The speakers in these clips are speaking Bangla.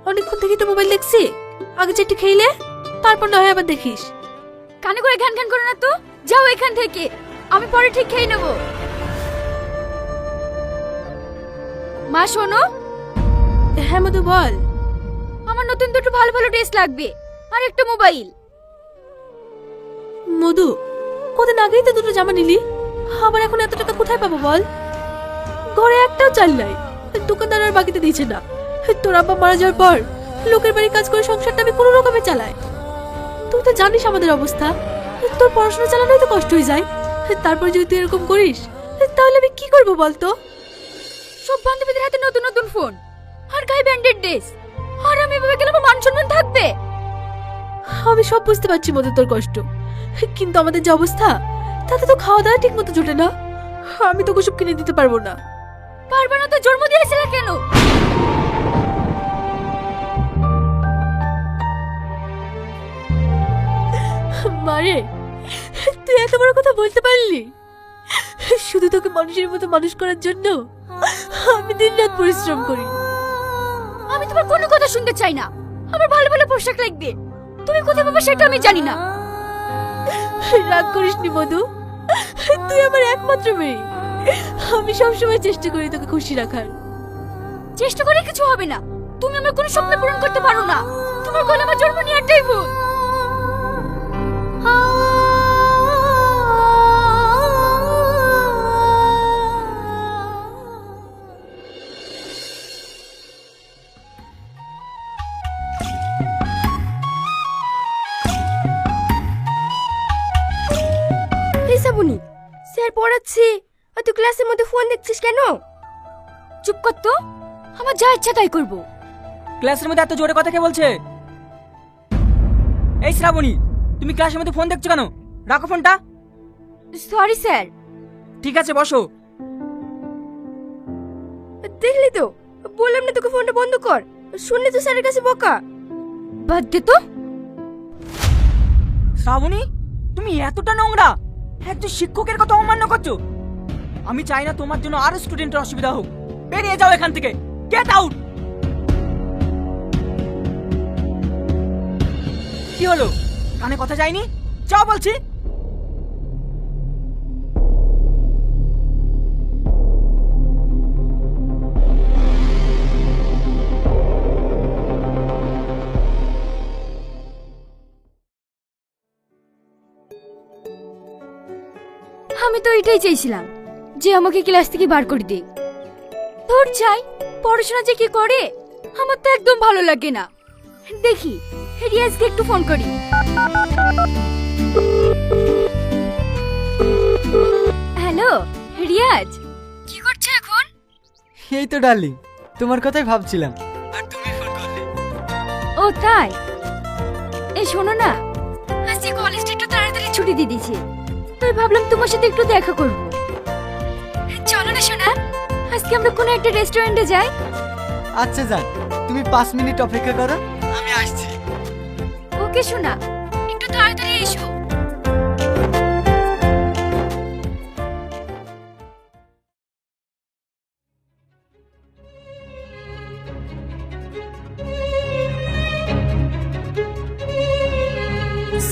অনেকক্ষণ থেকেই তো মোবাইল দেখছি। আগে চারটি খেইলে তারপর না হয় আবার দেখিস। কানে করে ঘ্যান ঘ্যান করো না তো, যাও এখান থেকে, আমি পরে ঠিক খেয়ে নেব। মা শোনো। হ্যাঁ মধু বল। আমার নতুন দুটো ভালো ভালো ড্রেস লাগবে আর একটা মোবাইল। মধু, কদিন আগেই তো দুটো জামা নিলি, আবার এখন এত টাকা কোথায় পাবো বল? ঘরে একটাও চাল নাই, দোকানদার আর বাকিতে দিয়েছে না। তোর আব্বা মারা যাওয়ার পর লোকের বাড়ি কাজ করে সংসারটা আমি কোনো রকমে চালাই। তুই তো জানিস আমাদের অবস্থা, তোর পড়াশোনা চালানোই তো কষ্ট হয়ে যায়। তারপর যদি তুই এরকম করিস তাহলে আমি কি করবো বলতো? সব বান্ধবীদের হাতে নতুন নতুন ফোন আর গায়ে ব্র্যান্ডেড ড্রেস, আর আমি এভাবে গেলে আমার মান সম্মান থাকবে? আমি সব বুঝতে পারছি মধু তোর কষ্ট, কিন্তু আমাদের যে অবস্থা তাতে তো খাওয়া দাওয়া ঠিক মতো জোটে না। আমি তোকে সব কিনে দিতে পারবো না। পারবে না তো জন্ম দিয়েছিলে কেন? মারে, তুই এত বড় কথা বলতে পারলি? শুধু তোকে মানুষের মতো মানুষ করার জন্য আমি দিনরাত পরিশ্রম করি। আমি তোমার কোনো কথা শুনতে চাই না। আমার ভালো ভালো পোশাক লাগবে, তুমি কোথায় পাবে সেটা আমি জানি না। রাগ করিসনি মধু, তুই আমার একমাত্র মেয়ে। আমি সবসময় চেষ্টা করি তোকে খুশি রাখার। চেষ্টা করে কিছু হবে না, তুমি আমার কোনো স্বপ্ন পূরণ করতে পারো না। তোমার গলা আমার জন্ম নেওয়াটাই ভুল। শ্রাবণী, স্যার পড়াচ্ছি আর তুই ক্লাসের মধ্যে ফোন দেখছিস কেন? চুপ কর তো, আমার যা ইচ্ছা তাই করব। ক্লাসের মধ্যে এত জোরে কথা কে বলছে? এই শ্রাবণী, তুমি ক্লাসের মধ্যে ফোন দেখছো কেন? রাখো ফোনটা। Sorry sir. ঠিক আছে বসো। দেখলি তো, বললাম না তোকে ফোনটা বন্ধ কর, শুনলি তো স্যারের কাছে বকা। বাদ দে তো। শ্রাবণী, তুমি এতটা নোংরা, একজন শিক্ষকের কথা অমান্য করছো। আমি চাই না তোমার জন্য আরো স্টুডেন্টের অসুবিধা হোক। বেরিয়ে যাও এখান থেকে, গেট আউট। কি হলো, কানে কথা যায়নি? যাও বলছি। আমি তো এটাই চাইছিলাম যে আমাকে ক্লাস থেকে বার করে দে। তোর চাই পড়াশোনা যে কি করে আমার তো একদম ভালো লাগে না। দেখি রিয়াজকে একটু ফোন করি। হ্যালো রিয়াজ, কি করছো এখন? এই তো ডার্লিং, তোমার কথাই ভাবছিলাম আর তুমি ফোন করলে। ও তাই? এই শোনো না, আজকে কলেজটা একটু তাড়াতাড়ি ছুটি দিয়ে দিয়েছে, তাই ভাবলাম তোমার সাথে একটু দেখা করব। চলো না সোনা, আজকে আমরা কোনো একটা রেস্টুরেন্টে যাই। আচ্ছা যান, তুমি 5 মিনিট অপেক্ষা করো, আমি আসছি। ওকে সোনা, একটু তাড়াতাড়ি এসো।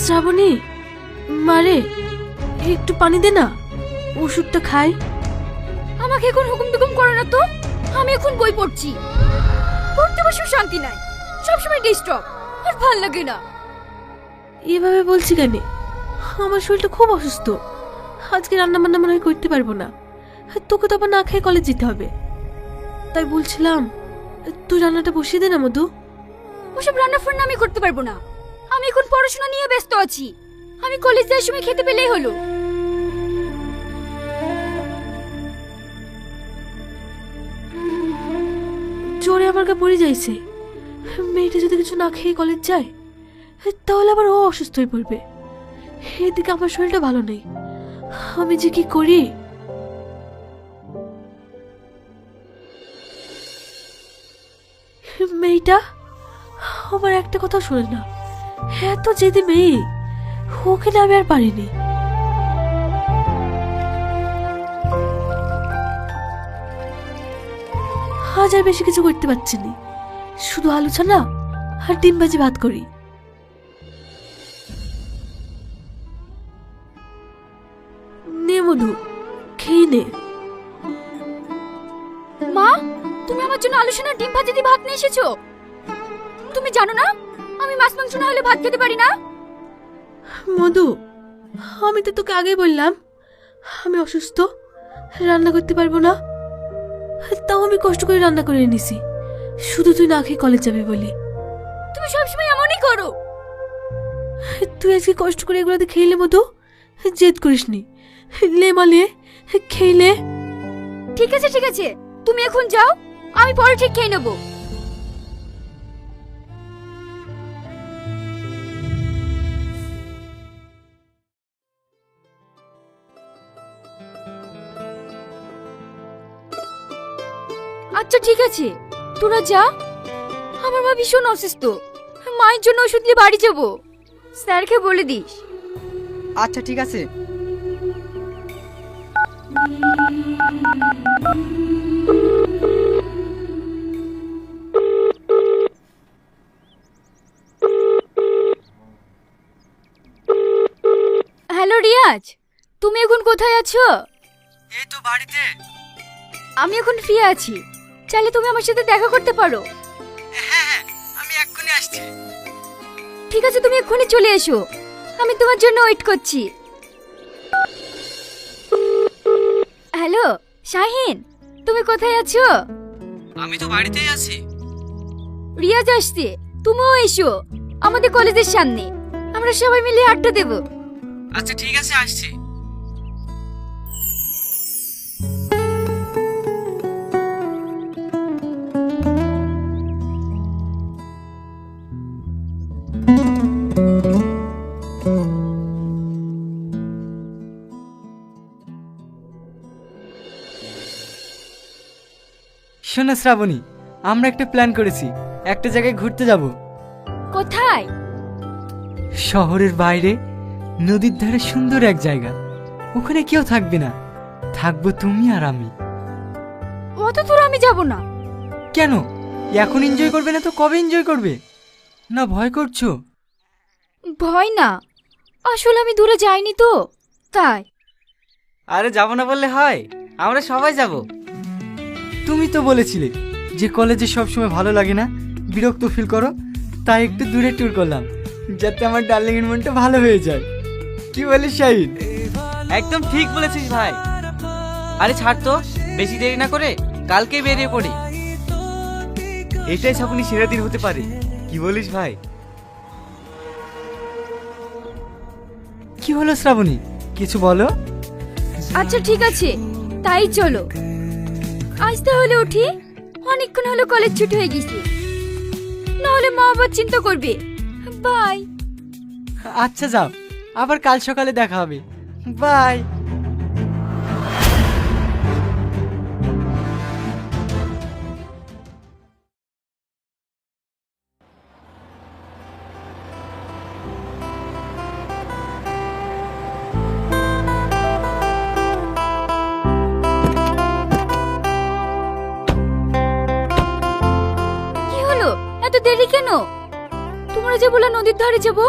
শ্রাবণী, মারে একটু পানি দে না, ওষুধটা খাই। আমাকে এখন হুকুম টুকুম করো না তো, আমি এখন বই পড়ছি। পড়তে বসে শান্তি নাই, সবসময় ডিস্টার্ব, আর ভাল লাগে না। এভাবে বলছি কেন? আমার শরীরটা খুব অসুস্থ, আজকে রান্না বান্না মনে হয় করতে পারবো না। তোকে তো আবার না খেয়ে কলেজ যেতে হবে, তাই বলছিলাম তুই রান্নাটা বসিয়ে দে না মধু। ওসব রান্না ফান্না আমি করতে পারবো না, আমি এখন পড়াশোনা নিয়ে ব্যস্ত আছি। আমি কলেজ যাওয়ার সময় খেতে পেলেই হলো। জোরে আমার গা পড়ে যাইছে, মেয়েটা যদি কিছু না খেয়ে কলেজ যায় তাহলে আবার ও অসুস্থ হয়ে পড়বে। এদিকে আমার শরীরটা ভালো নেই, আমি যে কি করি। মেয়েটা আমার একটা কথা শোনে না, এত জেদি মেয়ে, ওকে না আমি আর পারিনি। আজ আর বেশি কিছু করতে পারছি না, শুধু আলু ছানা আর ডিম ভাজি ভাত করি। নে মধু, খেয়ে নে। মা, তুমি আমার জন্য আলু সোনা ডিম ভাজি দিয়ে ভাত নিয়ে এসেছো। তুমি জানো না আমি মাছ মাংস না হলে ভাত খেতে পারি না। মধু, আমি তো তোকে আগেই বললাম আমি অসুস্থ, রান্না করতে পারবো না। তাও আমি কষ্ট করে রান্না করে এনেছি, শুধু তুই না খেয়ে কলেজ যাবি বলি। তুমি সবসময় এমনই করো। তুই আজকে কষ্ট করে এগুলোতে খেলে মধু, জেদ করিসনি। লে মালে খেলে। ঠিক আছে ঠিক আছে, তুমি এখন যাও, আমি পরে ঠিক খেয়ে নেবো। আচ্ছা ঠিক আছে, তোরা যা। আমার মা ভীষণ অসুস্থ, মায়ের জন্য ওষুধ নিয়ে বাড়ি যাবো। স্যারকে বলে দিস। আচ্ছা ঠিক আছে। হ্যালো রিয়াজ, তুমি এখন কোথায় আছো? এই তো বাড়িতে। আমি এখন ফ্রি আছি, চাইলে তুমি আমার সাথে দেখা করতে পারো। হ্যাঁ, আমি এক্ষুনি আসছি। ঠিক আছে, তুমি এক্ষুনি চলে এসো, আমি তোমার জন্য ওয়েট করছি। হ্যালো শাহিন, তুমি কোথায় আছো? আমি তো বাড়িতেই আছি। রিয়াজ আসছে, তুমিও এসো আমাদের কলেজের সামনে, আমরা সবাই মিলে আড্ডা দেব। আচ্ছা ঠিক আছে, আসছি। শোনো শ্রাবণী, আমরা একটা প্ল্যান করেছি, একটা জায়গায় ঘুরতে যাব। কোথায়? শহরের বাইরে, নদীর ধারে সুন্দর এক জায়গা। ওখানে কেউ থাকবে না, থাকবো তুমি আর আমি। অত দূর আমি যাব না। কেন? এখন এনজয় করবে না তো কবে এনজয় করবে? না ভয় করছো? ভয় না, আসলে আমি দূরে যাইনি তো তাই। আরে যাব না বললে হয়, আমরা সবাই যাব। তুমি তো বলেছিলে যে কলেজে সবসময় ভালো লাগে না, বিরক্ত ফিল করো, তাই একটু দূরে ট্যুর করলাম, যাতে আমার ডার্লিং এর মনটা ভালো হয়ে যায়। কি বলিস শাহিন? একদম ঠিক বলেছিস ভাই। আরে ছাড় তো, বেশি দেরি না করে কালকে বেরিয়ে পড়ি। এটাই সাবনি সেরা দিন হতে পারে, কি বলিস ভাই? কি হলো শ্রাবণী, কিছু বলো। আচ্ছা ঠিক আছে, তাই চলো। আজ তাহলে উঠি, অনেকক্ষণ হলো কলেজ ছুটি হয়ে গেছে, নাহলে মা আবার চিন্তা করবে। বাই। আচ্ছা যাও, আবার কাল সকালে দেখা হবে। বাই। কি হলো, এত দেরি কেন? তোমরা যে বলে নদীর ধারে যাবো,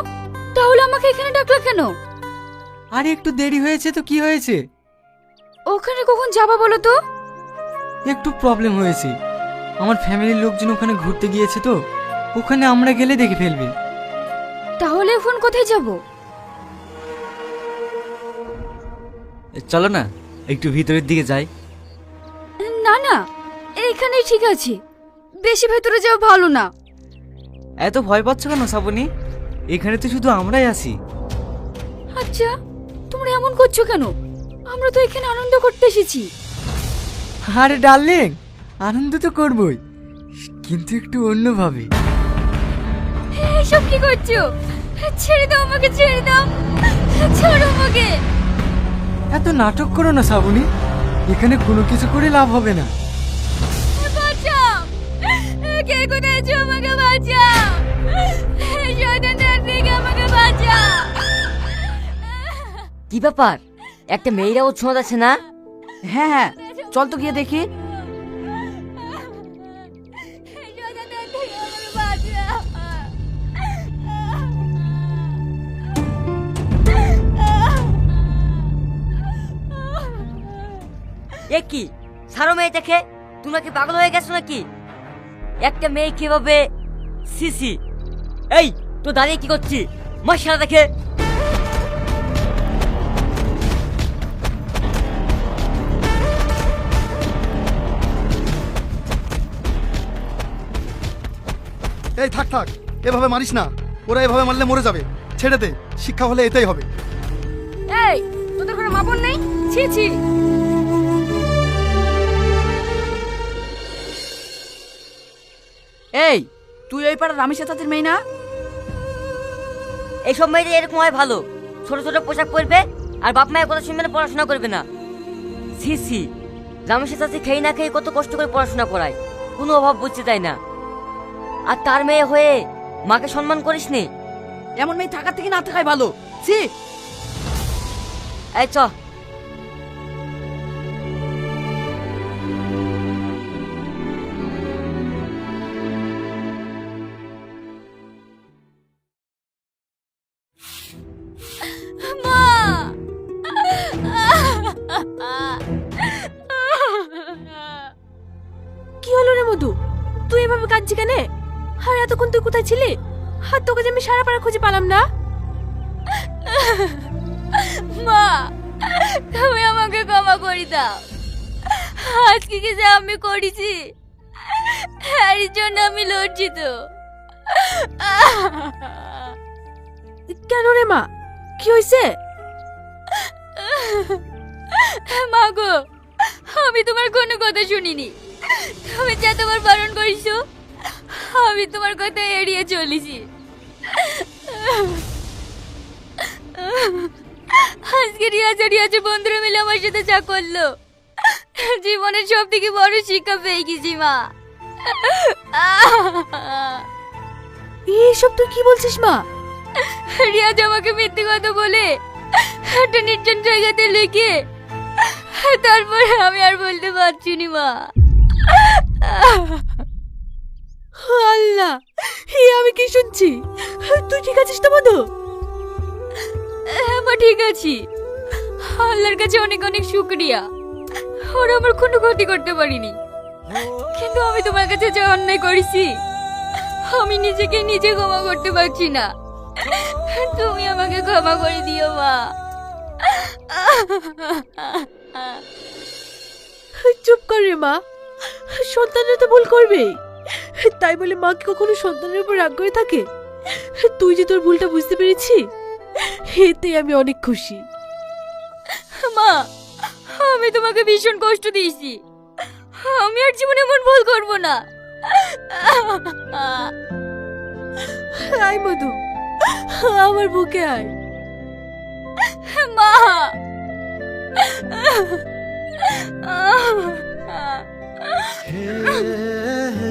তাহলে আমাকে এখানে ডাকলা কেন? আরে একটু দেরি হয়েছে তো কি হয়েছে? ওখানে কখন যাবা বলো তো? একটু প্রবলেম হয়েছে, আমার ফ্যামিলির লোকজন ওখানে ঘুরতে গিয়েছে তো, ওখানে আমরা গেলে দেখে ফেলবে। তাহলে এখন কোথায় যাব? চলো না একটু ভিতরের দিকে যাই। না না, এইখানেই ঠিক আছে, বেশি ভেতরে যাওয়া ভালো না। এত ভয় পাচ্ছ কেন শ্রাবণী? এখানে তো শুধু আমরাই আছি। আচ্ছা, তোমরা এমন করছো কেন? আমরা তো এখানে আনন্দ করতে এসেছি। আরে ডার্লিং, আনন্দ তো করবই, কিন্তু একটু অন্যভাবে। এসব কি করছো? ছেড়ে দাও আমাকে, ছেড়ে দাও, ছাড়ো আমাকে। এত নাটক করো না শ্রাবণী, এখানে কোনো কিছু করে লাভ হবে না। বাঁচাও, কে কোথায় আছো? আমাকে বাঁচাও, শয়তানের থেকে আমাকে বাঁচাও। কি ব্যাপার, একটা মেয়েরাও ছোঁয়া যাচ্ছে না? হ্যাঁ হ্যাঁ, চল তো গিয়ে দেখি। শয়তানের থেকে এ কি সারো মেয়েটাকে, তোমরা কি পাগল হয়ে গেছো নাকি? একটা মেয়ে কিভাবে সিসি? এই তো দাঁড়িয়ে কি করছি, মাশাআল্লাহ দেখে। এই থাক থাক, এভাবে মারিস না, ওরা এভাবে মারলে মরে যাবে। ছেড়ে দে, শিক্ষা হলে এটাই হবে। এই তোদের ঘরে মা বোন নেই? ছি ছি। এই তুই এই পাড়ার রামেশ চাচাদের মেয়ে না? এইসব মেয়েদের এরকম হয় ভালো, ছোট ছোট পোশাক পরবে আর বাপ মায়ের কথা শুনবে না, পড়াশোনা করবে না। সিসি রামেশের সাথে খেয়ে না খেয়ে কত কষ্ট করে পড়াশোনা করায়, কোনো অভাব বুঝতে তাই না। আর তার মেয়ে হয়ে মাকে সম্মান করিস নি? এমন মেয়ে থাকার থেকে না থাকাই ভালো। ছি। এই চ। কি হলো রে মধু, তুই এভাবে কাঁদছি কেন? আর এতক্ষণ তুই কোথায় ছিলি? আর তোকে যে আমি সারা পাড়া খুঁজে পেলাম না। মা, তুমি আমাকে ক্ষমা করে দাও। আজকে কি যে আমি করেছি, এর জন্য আমি লজ্জিত। কেন রে মা, কি হয়েছে? মা গো, আমি তোমার কোনো কথা শুনিনি। তুমি যা তোমার বারণ করেছো, আমি তোমার কথা এড়িয়ে চলেছি। আজকে রিয়াজে বন্ধুরা মিলে আমার সাথে যা করলো, জীবনের সব থেকে বড় শিক্ষা পেয়ে গেছি মা। এইসব তুই কি বলছিস মা? রিয়াজ আমাকে মিথ্যে কথা বলে একটা নির্জন জায়গাতে লিখে, তারপরে আমি আর বলতে পারছি না মা। আল্লাহ, আমি কি শুনছি? তুই ঠিক আছিস তো মধু? হ্যাঁ মা, ঠিক আছি। আল্লাহর কাছে অনেক অনেক শুকরিয়া, ওরা আমার কোনো ক্ষতি করতে পারিনি। কিন্তু আমি তোমার কাছে যে অন্যায় করেছি, আমি নিজেকে নিজে ক্ষমা করতে পারছি না। তুমি আমাকে ক্ষমা করে দিও মা। চুপ কর রে মা, সন্তানরা তো ভুল করবেই, তাই বলে মা কি কখনো সন্তানের উপর রাগ করে থাকে? তুই যে তোর ভুলটা বুঝতে পেরেছি, এতে আমি অনেক খুশি। মা, আমি তোমাকে ভীষণ কষ্ট দিয়েছি, আমি আর জীবনে এমন ভুল করব না। আয় মধু, আমার বুকে আয়। মা। হে